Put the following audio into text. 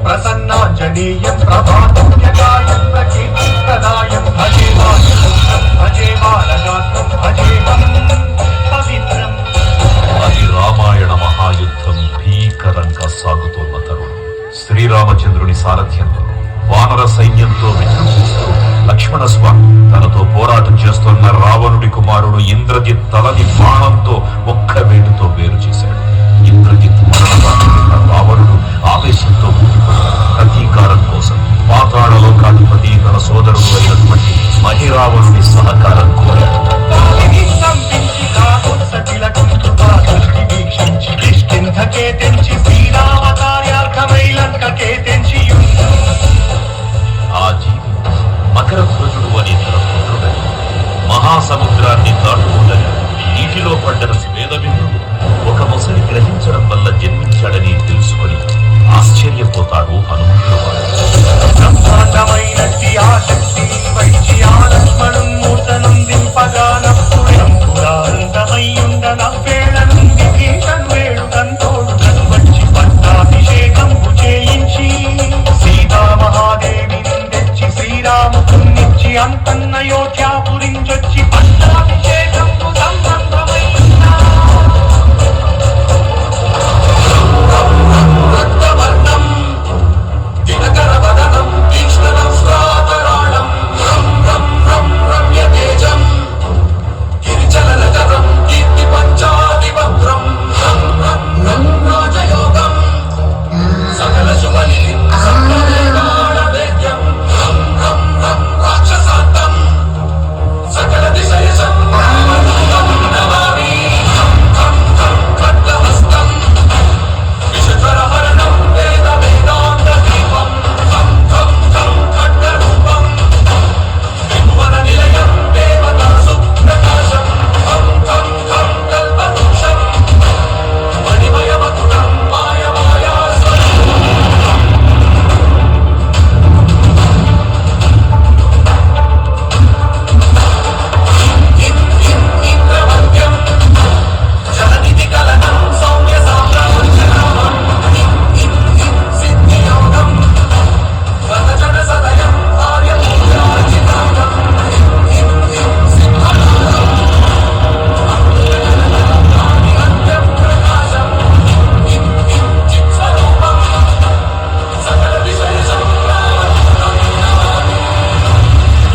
ప్రసన్నాంజనేయం ప్రభాతం జగాయం ప్రకీర్తిప్రదాయం భజే భజే బాలగాత్రం భజేహం పవిత్రం. అది రామాయణ మహాయుద్ధం భీకరంగా సాగుతోన్న తరుణం. శ్రీరామచంద్రుని సారథ్యంలో వానర సైన్యంతో విజృంభిస్తూ లక్ష్మణస్వామి తనతో పోరాటం చేస్తున్న రావణుడి కుమారుడు ఇంద్రజిత్ తలని బాణంతో ఒక్క వేటుతో వేరు చేశాడు. ఇంద్రజిత్ మరణాన్ని రావణుడు ఆవేశంతో ఊగిపోయాడు. ప్రతీకారం కోసం పాతాళలోకాధిపతి తన సోదరుడు అయినటువంటి మహిరావణుడి సహకారం కోరాడు. ఆ జీవి మకరధ్వజుడు అనే తన పుత్రుడని మహాసముద్రాన్ని దాటుకుండగా నీటిలో పడ్డ స్వేదబిందువు ఒక మొసలి గ్రహించడం వల్ల జన్మించాడని తెలుసుకుని ఆశ్చర్యపోతాడు హనుమంతుడు. సీతామహాదేవిని తెచ్చి శ్రీరామునిచ్చి అంతన్నయోధ్య